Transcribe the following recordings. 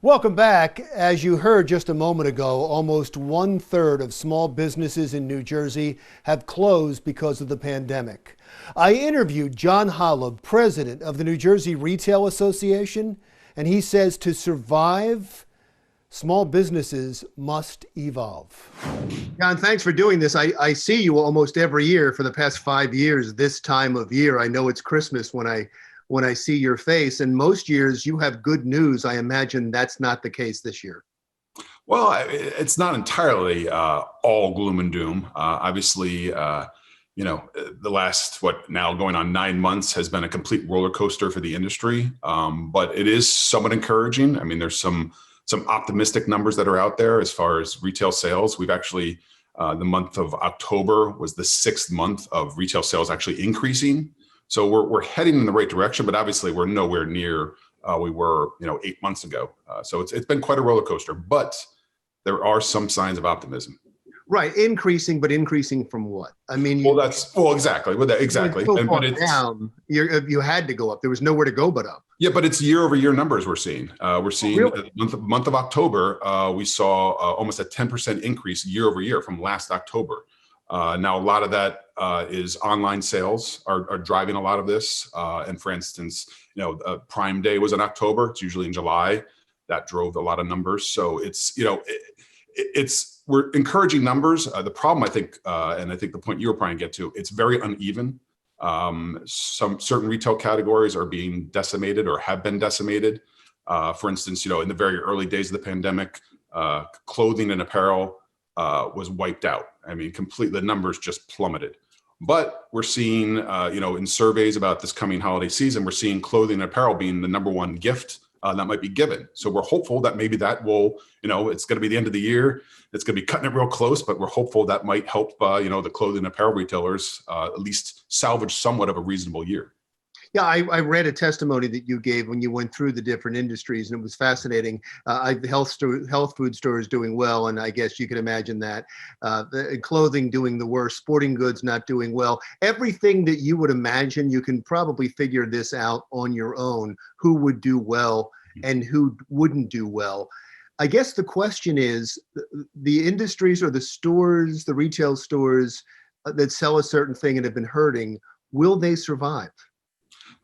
Welcome back. As you heard just a moment ago, almost 1/3 of small businesses in New Jersey have closed because of the pandemic. I interviewed John Holub, president of the New Jersey Retail Association, and he says to survive, small businesses must evolve. John, thanks for doing this. I see you almost every year for the past 5 years this time of year. I know it's Christmas when I see your face, and most years you have good news. I imagine that's not the case this year. Well, it's not entirely all gloom and doom. Obviously, the last, now going on 9 months has been a complete roller coaster for the industry. But it is somewhat encouraging. I mean, there's some optimistic numbers that are out there as far as retail sales. We've actually, the month of October was the 6th month of retail sales actually increasing. So we're heading in the right direction, but obviously we're nowhere near we were 8 months ago. So it's been quite a roller coaster, but there are some signs of optimism. Right, increasing, but increasing from what? I mean, exactly. Exactly. But down, you had to go up. There was nowhere to go but up. Yeah, but it's year-over-year numbers we're seeing. Really? The month of October, we saw almost a 10% increase year-over-year from last October. Now, a lot of that is online sales are driving a lot of this. And for instance, Prime Day was in October. It's usually in July. That drove a lot of numbers. So we're encouraging numbers. The problem, I think, and I think the point you were trying to get to, it's very uneven. Some certain retail categories are being decimated or have been decimated. For instance, in the very early days of the pandemic, clothing and apparel was wiped out. I mean, completely, the numbers just plummeted. But we're seeing, in surveys about this coming holiday season, we're seeing clothing and apparel being the number one gift that might be given. So we're hopeful that maybe that will, it's going to be the end of the year. It's going to be cutting it real close, but we're hopeful that might help, the clothing and apparel retailers at least salvage somewhat of a reasonable year. Yeah, I read a testimony that you gave when you went through the different industries, and it was fascinating. Health food stores doing well, and I guess you can imagine that. The clothing doing the worst, sporting goods not doing well. Everything that you would imagine, you can probably figure this out on your own, who would do well and who wouldn't do well. I guess the question is, the industries or the stores, the retail stores that sell a certain thing and have been hurting, will they survive?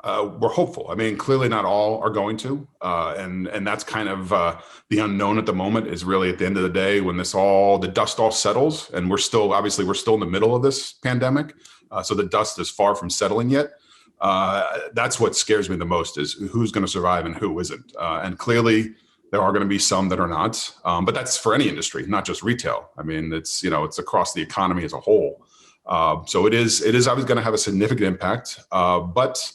We're hopeful. I mean, clearly not all are going to, and that's kind of the unknown at the moment. Is really at the end of the day when the dust all settles, and we're still in the middle of this pandemic, so the dust is far from settling yet. That's what scares me the most, is who's going to survive and who isn't. And clearly there are going to be some that are not, but that's for any industry, not just retail. I mean, it's across the economy as a whole. So it is always going to have a significant impact, but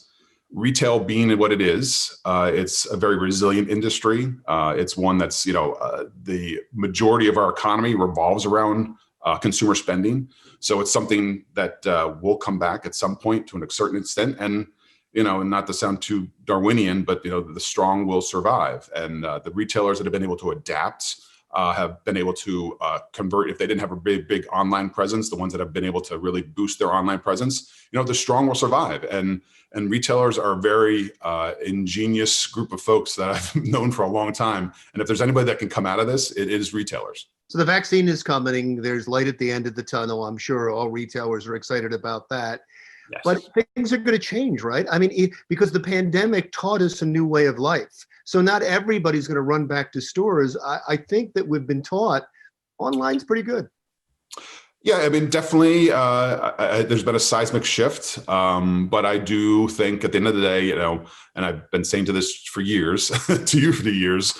retail being what it is, it's a very resilient industry. It's one that's, the majority of our economy revolves around consumer spending. So it's something that will come back at some point to a certain extent. And, and not to sound too Darwinian, but, the strong will survive. And the retailers that have been able to adapt have been able to convert. If they didn't have a big online presence, the ones that have been able to really boost their online presence, the strong will survive. And retailers are a very ingenious group of folks that I've known for a long time. And if there's anybody that can come out of this, it is retailers. So the vaccine is coming. There's light at the end of the tunnel. I'm sure all retailers are excited about that. Yes. But things are going to change, right? I mean, because the pandemic taught us a new way of life. So not everybody's going to run back to stores. I think that we've been taught online's pretty good. Yeah, I mean, definitely there's been a seismic shift. But I do think at the end of the day, and I've been saying to this for years, to you for the years,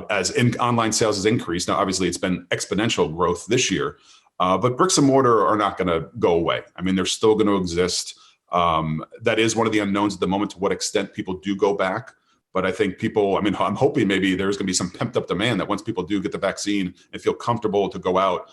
as online sales has increased. Now, obviously, it's been exponential growth this year, but bricks and mortar are not going to go away. I mean, they're still going to exist. That is one of the unknowns at the moment, to what extent people do go back. But I think I'm hoping maybe there's going to be some pent up demand that once people do get the vaccine and feel comfortable to go out,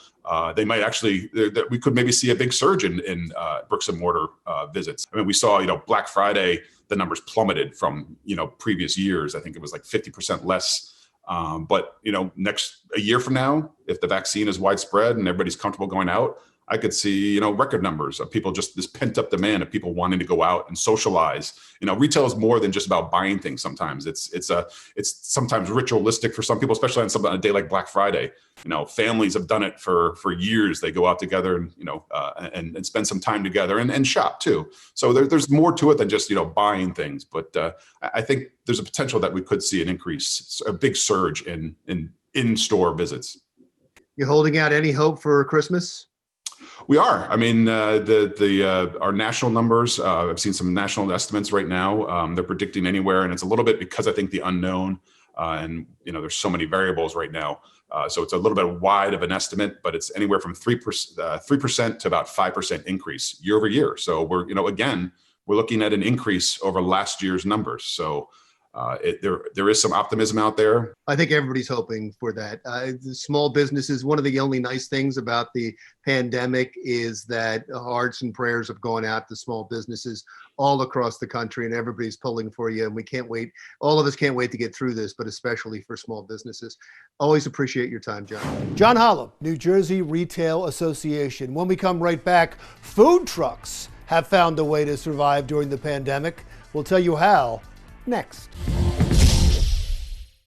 they might actually, we could maybe see a big surge in bricks and mortar visits. I mean, we saw, Black Friday, the numbers plummeted from, previous years. I think it was like 50% less. But, a year from now, if the vaccine is widespread and everybody's comfortable going out, I could see, record numbers of people, just this pent up demand of people wanting to go out and socialize. Retail is more than just about buying things. Sometimes it's sometimes ritualistic for some people, especially on a day like Black Friday. Families have done it for years. They go out together and, and spend some time together and shop too. So there's more to it than just, buying things. But I think there's a potential that we could see an increase, a big surge in-store visits. You holding out any hope for Christmas? We are. I mean, our national numbers. I've seen some national estimates right now. They're predicting anywhere, and it's a little bit because I think the unknown, and there's so many variables right now. So it's a little bit wide of an estimate, but it's anywhere from 3% to about 5% increase year over year. So we're looking at an increase over last year's numbers. So there is some optimism out there. I think everybody's hoping for that. The small businesses, one of the only nice things about the pandemic is that hearts and prayers have gone out to small businesses all across the country, and everybody's pulling for you. And we can't wait. All of us can't wait to get through this, but especially for small businesses. Always appreciate your time, John. John Holub, New Jersey Retail Association. When we come right back, food trucks have found a way to survive during the pandemic. We'll tell you how next.